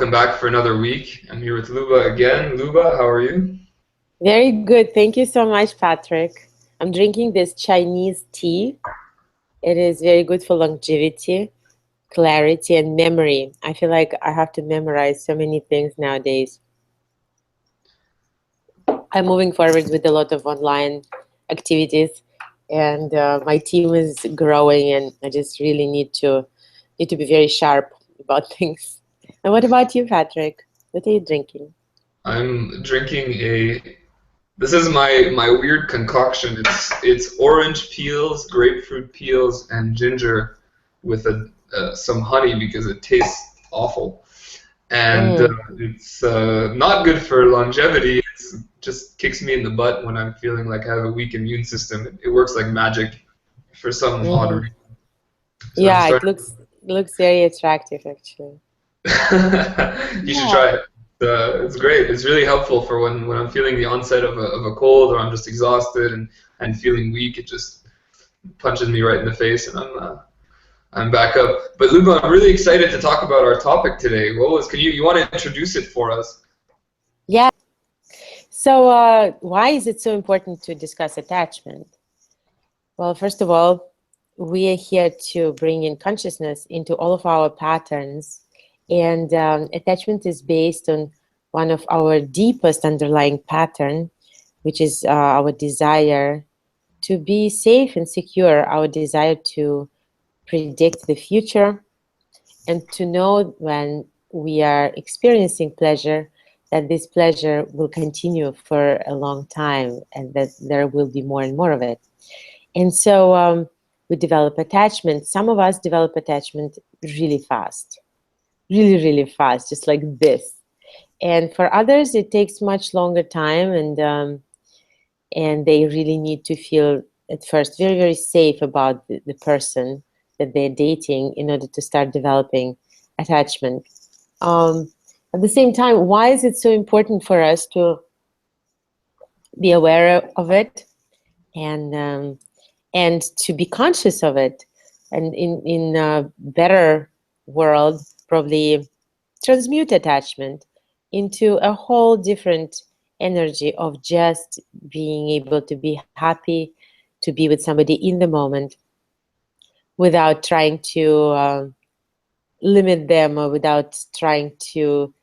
Welcome back for another week. I'm here with Luba again. Luba, how are you? Very good. Thank you so much, Patrick. I'm drinking this Chinese tea. It is very good for longevity, clarity, and memory. I feel like I have to memorize so many things nowadays. I'm moving forward with a lot of online activities, and my team is growing, and I just really need to be very sharp about things. And what about you, Patrick? What are you drinking? I'm drinking this is my weird concoction. It's orange peels, grapefruit peels, and ginger with some honey because it tastes awful. And Mm, it's not good for longevity. It just kicks me in the butt when I'm feeling like I have a weak immune system. It works like magic for some odd mhm. reason. So I'm Yeah, it starting. looks very attractive, actually. You should Yeah. try it. It's great. It's really helpful for when I'm feeling the onset of a cold or I'm just exhausted and feeling weak. It just punches me right in the face and I'm back up. But Luba, I'm really excited to talk about our topic today. Can you want to introduce it for us? Yeah. So, why is it so important to discuss attachment? Well, first of all, we are here to bring in consciousness into all of our patterns, and attachment is based on one of our deepest underlying pattern, which is our desire to be safe and secure, our desire to predict the future, and to know when we are experiencing pleasure that this pleasure will continue for a long time and that there will be more and more of it. And so we develop attachment. Some of us develop attachment really fast, really, really fast, just like this. And for others, it takes much longer time, and they really need to feel at first very, very safe about the person that they're dating in order to start developing attachment. Um, at the same time, why is it so important for us to be aware of it and and to be conscious of it, and in a better world, probably transmute attachment into a whole different energy of just being able to be happy, to be with somebody in the moment without trying to limit them, or without trying to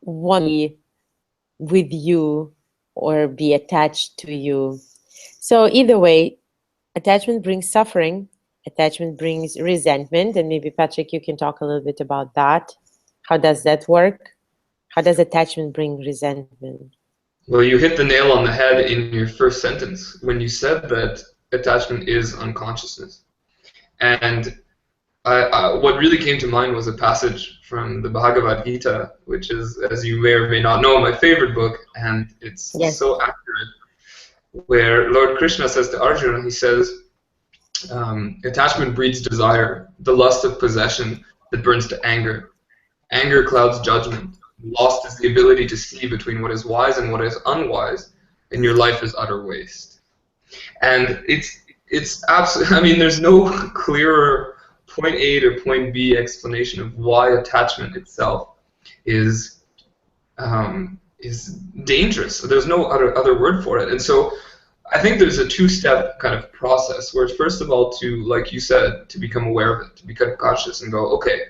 want to be with you or be attached to you. So either way, attachment brings suffering, attachment brings resentment, and maybe Patrick, you can talk a little bit about that. How does that work? How does attachment bring resentment? Well, you hit the nail on the head in your first sentence when you said that attachment is unconsciousness. And what really came to mind was a passage from the Bhagavad Gita, which is, as you may or may not know, my favorite book, and it's Yes. so accurate. Where Lord Krishna says to Arjuna, he says, attachment breeds desire, the lust of possession that burns to anger. Anger clouds judgment. Lost is the ability to see between what is wise and what is unwise, and your life is utter waste. And it's absolutely. I mean, there's no clearer point A to point B explanation of why attachment itself is is dangerous. So there's no other word for it. And so I think there's a two-step kind of process where, first of all, to, like you said, to become aware of it, to become conscious and go, okay,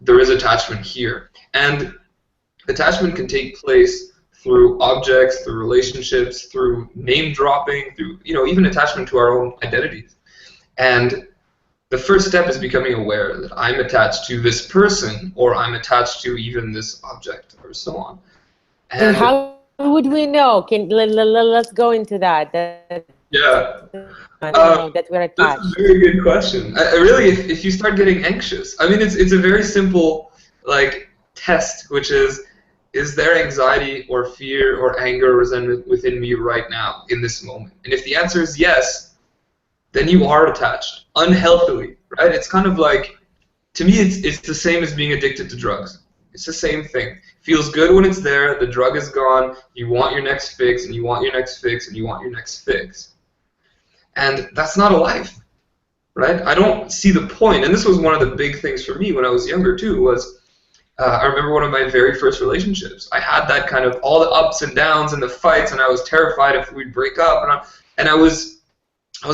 there is attachment here. And attachment can take place through objects, through relationships, through name dropping, through, even attachment to our own identities. And the first step is becoming aware that I'm attached to this person, or I'm attached to even this object, or so on. And And how would we know? Let's go into that. yeah, Know that we're that's a attached. very good question. Really, if you start getting anxious, I mean, it's a very simple like test, which is there anxiety or fear or anger or resentment within me right now in this moment? And if the answer is yes, then you are attached unhealthily, right? It's kind of like, to me, it's the same as being addicted to drugs. It's the same thing. Feels good when it's there. The drug is gone. You want your next fix, and you want your next fix, and you want your next fix. And that's not a life. right? I don't see the point. And this was one of the big things for me when I was younger too, was I remember one of my very first relationships. I had that kind of all the ups and downs and the fights, and I was terrified if we'd break up, and I was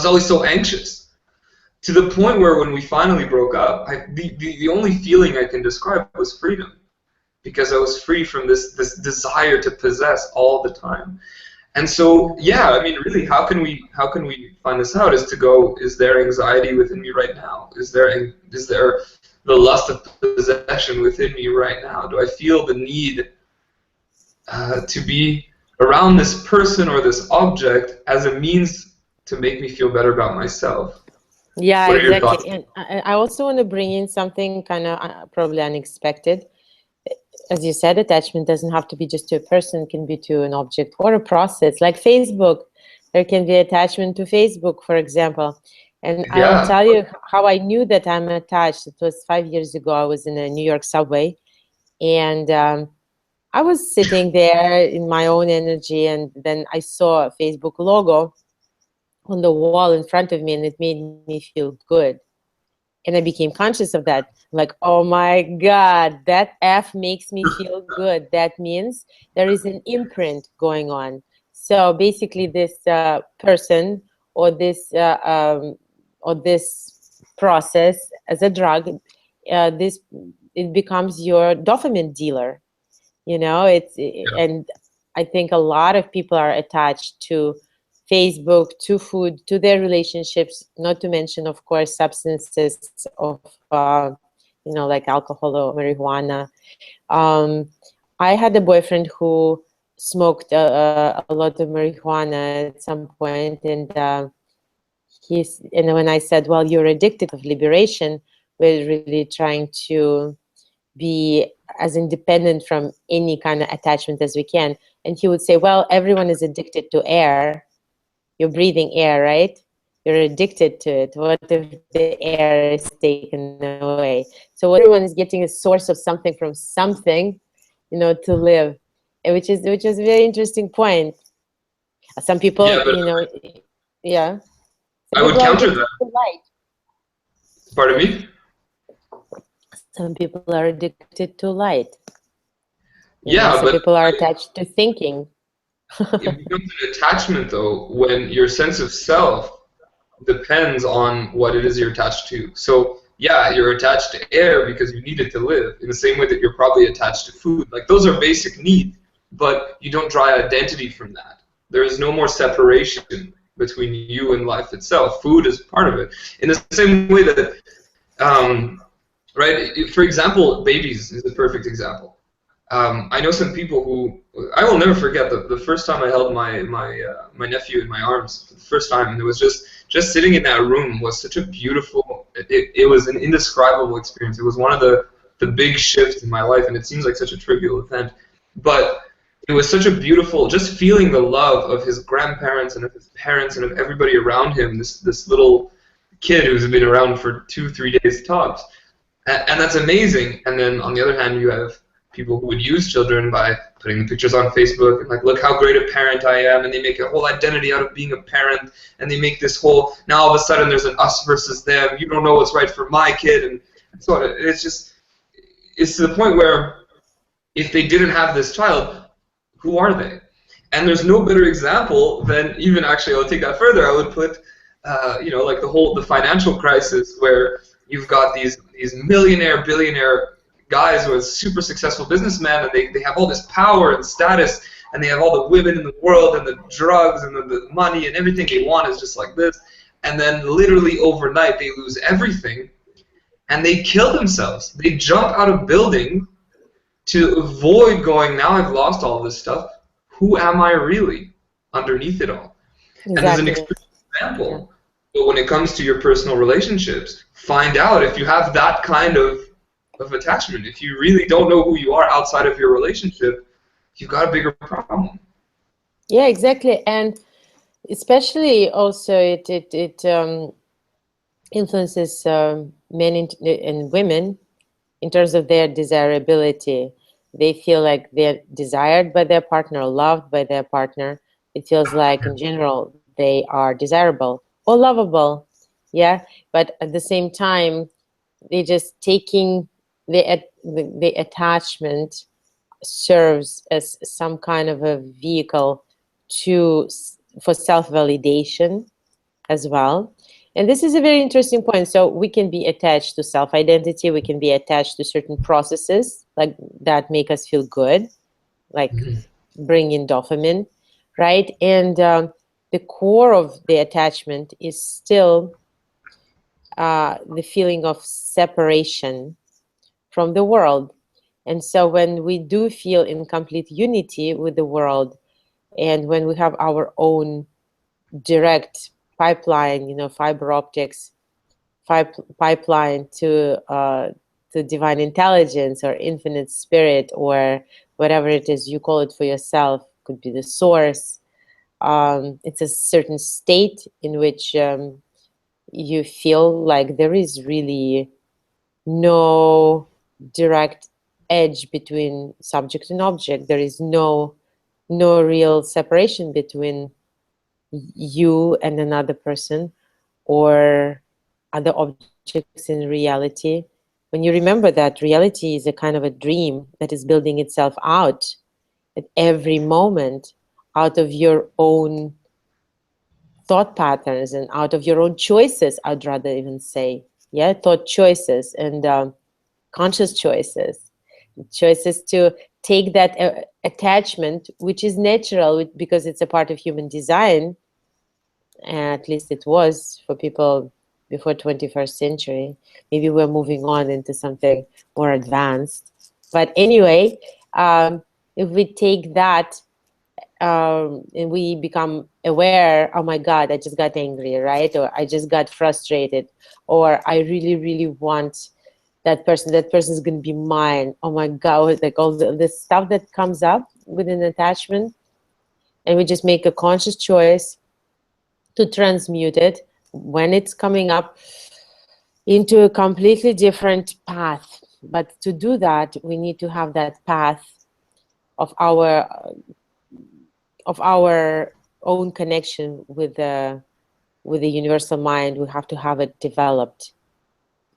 always so anxious, to the point where when we finally broke up, the only feeling I can describe was freedom, because I was free from this desire to possess all the time. And so, yeah, I mean, really, how can we find this out? Is to go, is there anxiety within me right now? Is there the lust of possession within me right now? Do I feel the need to be around this person or this object as a means to make me feel better about myself? Yeah, What are your thoughts? exactly. And I also want to bring in something kind of probably unexpected. As you said, attachment doesn't have to be just to a person, it can be to an object or a process, like Facebook. There can be attachment to Facebook, for example. And I will Yeah. tell you how I knew that I'm attached. It was 5 years ago. I was in a New York subway, and I was sitting there in my own energy, and then I saw a Facebook logo on the wall in front of me, and it made me feel good. And I became conscious of that. Like, oh my God, that F makes me feel good. That means there is an imprint going on. So basically, this person or this process as a drug, this it becomes your dopamine dealer. You know, and I think a lot of people are attached to Facebook, to food, to their relationships, not to mention, of course, substances of, like alcohol or marijuana. Um, I had a boyfriend who smoked a lot of marijuana at some point, and and when I said, well, you're addicted of liberation, we're really trying to be as independent from any kind of attachment as we can. And he would say, well, everyone is addicted to air. You're breathing air, right? You're addicted to it. What if the air is taken away? So everyone is getting a source of something from something, to live, and which is a very interesting point. Some Yeah, people, but yeah, some I would people are counter addicted that. to light. Pardon me? Some people are addicted to light. Yeah, Some but people are attached to thinking. it becomes an attachment, though, when your sense of self depends on what it is you're attached to. So, yeah, you're attached to air because you need it to live, in the same way that you're probably attached to food. Like, those are basic needs, but you don't draw identity from that. There is no more separation between you and life itself. Food is part of it. In the same way that, right, for example, babies is a perfect example. I know some people who I will never forget the first time I held my nephew in my arms for the first time, and it was just sitting in that room was such a beautiful. It was an indescribable experience. It was one of the big shifts in my life, and it seems like such a trivial event, but it was such a beautiful, just feeling the love of his grandparents and of his parents and of everybody around him. This little kid who's been around for 2-3 days tops, and that's amazing. And then on the other hand, you have people who would use children by putting the pictures on Facebook and like, look how great a parent I am, and they make a whole identity out of being a parent, and they make this whole, now all of a sudden there's an us versus them, you don't know what's right for my kid, and so it's to the point where if they didn't have this child, who are they? And there's no better example than, even actually, I'll take that further, I would put, like the financial crisis, where you've got these millionaire, billionaire guys who are super successful businessmen, and they have all this power and status, and they have all the women in the world and the drugs and the money, and everything they want is just like this. And then literally overnight they lose everything, and they kill themselves. They jump out of buildings to avoid going, now I've lost all this stuff. Who am I really underneath it all? Exactly. And there's an extreme example. But when it comes to your personal relationships, find out if you have that kind of attachment. If you really don't know who you are outside of your relationship, you've got a bigger problem. Yeah, exactly. And especially also it influences men and women in terms of their desirability. They feel like they're desired by their partner, loved by their partner. It feels like in general they are desirable or lovable. Yeah, but at the same time, they just taking the attachment serves as some kind of a vehicle for self-validation as well. And this is a very interesting point. So we can be attached to self-identity, we can be attached to certain processes like that make us feel good, like Mhm. bring in dopamine, right? And the core of the attachment is still the feeling of separation from the world. And so when we do feel in complete unity with the world, and when we have our own direct pipeline, fiber optics, pipeline to divine intelligence or infinite spirit or whatever it is you call it for yourself, could be the source. It's a certain state in which you feel like there is really no direct edge between subject and object. There is no real separation between you and another person or other objects in reality. When you remember that reality is a kind of a dream that is building itself out at every moment out of your own thought patterns and out of your own choices, I'd rather even say, yeah, thought choices and conscious choices to take that attachment, which is natural because it's a part of human design. At least it was for people before 21st century. Maybe we're moving on into something more advanced. But anyway, if we take that and we become aware, oh my God, I just got angry, right? Or I just got frustrated, or I really, really want that person is going to be mine. Oh my God, like all the stuff that comes up with an attachment, and we just make a conscious choice to transmute it when it's coming up into a completely different path. But to do that, we need to have that path of our own connection with the universal mind. We have to have it developed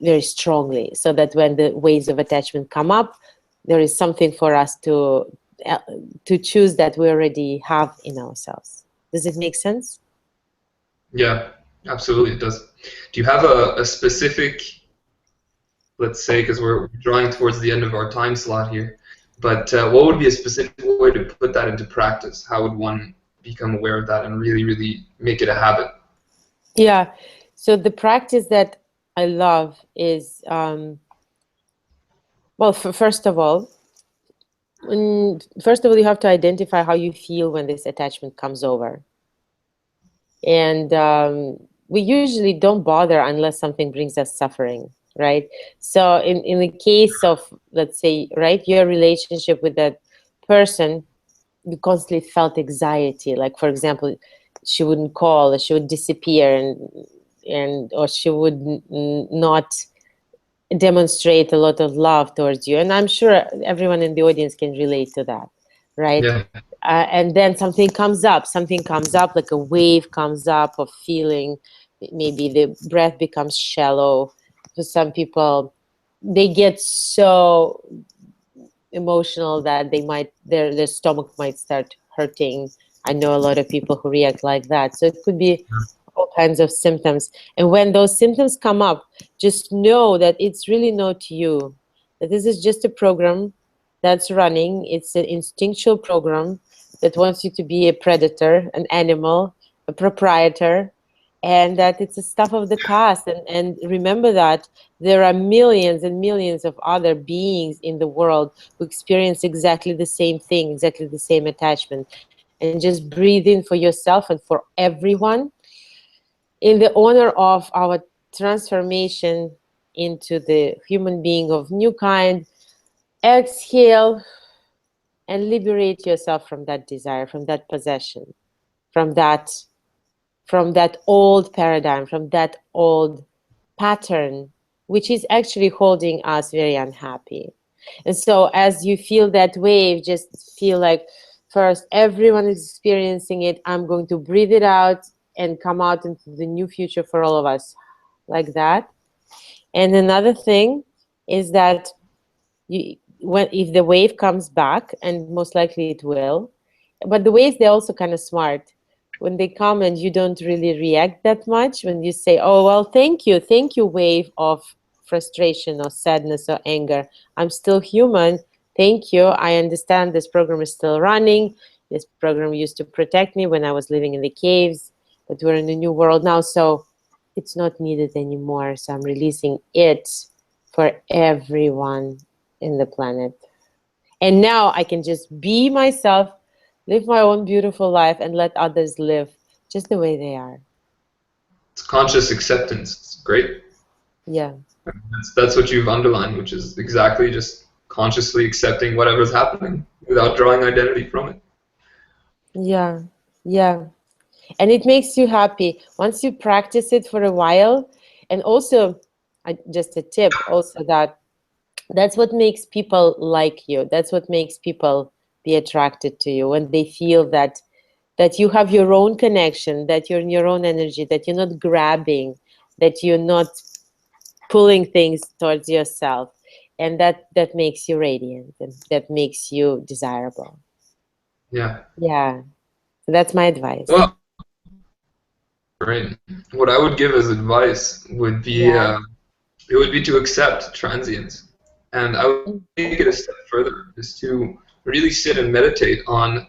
very strongly, so that when the waves of attachment come up, there is something for us to choose that we already have in ourselves. Does it make sense? Yeah, absolutely it does. Do you have a specific, let's say, because we're drawing towards the end of our time slot here, but what would be a specific way to put that into practice? How would one become aware of that and really, really make it a habit? Yeah. So the practice that I love is, well, first of all, you have to identify how you feel when this attachment comes over. And we usually don't bother unless something brings us suffering, right? So in the case of, let's say, right, your relationship with that person, you constantly felt anxiety. Like, for example, she wouldn't call, or she would disappear, or she would not demonstrate a lot of love towards you. And I'm sure everyone in the audience can relate to that, right? Yeah, And then something comes up, like a wave comes up of feeling. Maybe the breath becomes shallow. For some people, they get so emotional that their stomach might start hurting. I know a lot of people who react like that. So it could be all kinds of symptoms. And when those symptoms come up, just know that it's really not you. That this is just a program that's running. It's an instinctual program that wants you to be a predator, an animal, a proprietor, and that it's the stuff of the past. And remember that there are millions and millions of other beings in the world who experience exactly the same thing, exactly the same attachment. And just breathe in for yourself and for everyone in the honor of our transformation into the human being of new kind. Exhale and liberate yourself from that desire, from that possession, from that old paradigm, from that old pattern, which is actually holding us very unhappy. And so as you feel that wave, just feel like, first, everyone is experiencing it. I'm going to breathe it out and come out into the new future for all of us. like that. And another thing is that if the wave comes back, and most likely it will, but the waves, they're also kind of smart. When they come and you don't really react that much, when you say, oh, well, thank you, wave of frustration or sadness or anger. I'm still human. Thank you. I understand this program is still running. This program used to protect me when I was living in the caves, but we're in a new world now, so it's not needed anymore. So I'm releasing it for everyone in the planet. And now I can just be myself, live my own beautiful life, and let others live just the way they are. It's conscious acceptance. It's great. Yeah. That's what you've underlined, which is exactly just consciously accepting whatever's happening without drawing identity from it. Yeah. Yeah. And it makes you happy once you practice it for a while. And also, just a tip also, that's what makes people like you. That's what makes people be attracted to you, when they feel that you have your own connection, that you're in your own energy, that you're not grabbing, that you're not pulling things towards yourself, and that makes you radiant, and that makes you desirable. Yeah. Yeah. So that's my advice. Well, great. What I would give as advice would be Yeah. it would be to accept transience, and I would take it a step further, is to really sit and meditate on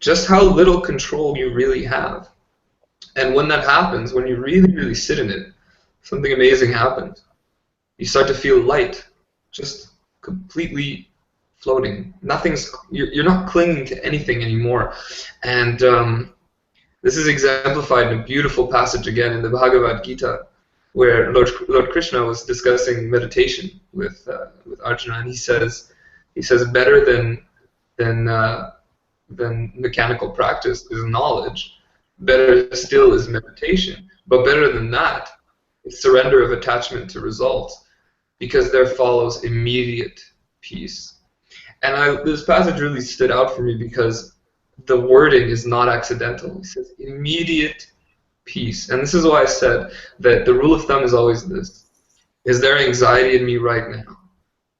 just how little control you really have. And when that happens, when you really, really sit in it, something amazing happens. You start to feel light, just completely floating. You're not clinging to anything anymore. And this is exemplified in a beautiful passage again in the Bhagavad Gita, where Lord Krishna was discussing meditation with Arjuna, and he says better than than mechanical practice is knowledge. Better still is meditation. But better than that is surrender of attachment to results, because there follows immediate peace. And this passage really stood out for me because the wording is not accidental. It says immediate peace. And this is why I said that the rule of thumb is always this. Is there anxiety in me right now?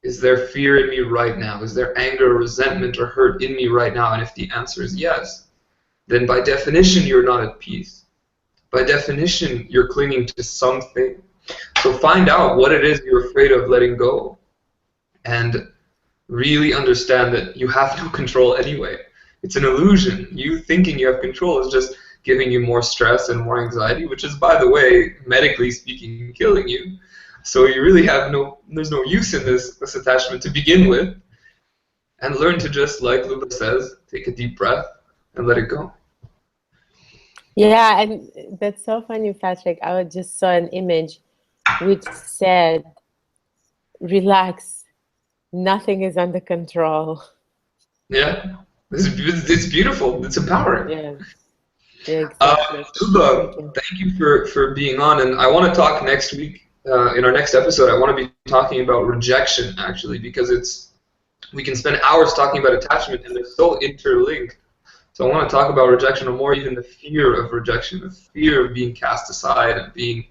Is there fear in me right now? Is there anger, resentment, or hurt in me right now? And if the answer is yes, then by definition you're not at peace. By definition, you're clinging to something. So find out what it is you're afraid of letting go, and really understand that you have no control anyway. It's an illusion. You thinking you have control is just giving you more stress and more anxiety, which is, by the way, medically speaking, killing you. So you really there's no use in this attachment to begin with. And learn to just, like Luba says, take a deep breath and let it go. Yeah, and that's so funny, Patrick. I just saw an image which said, relax, nothing is under control. Yeah, it's beautiful. It's empowering. Yeah, yeah, exactly. Luba, thank you for being on. And I want to talk next week, in our next episode, I want to be talking about rejection, actually, because we can spend hours talking about attachment, and they're so interlinked. So I want to talk about rejection, or more even the fear of rejection, the fear of being cast aside and being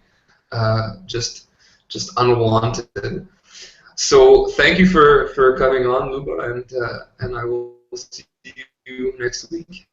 just unwanted. So thank you for coming on, Luba, and I will see you next week.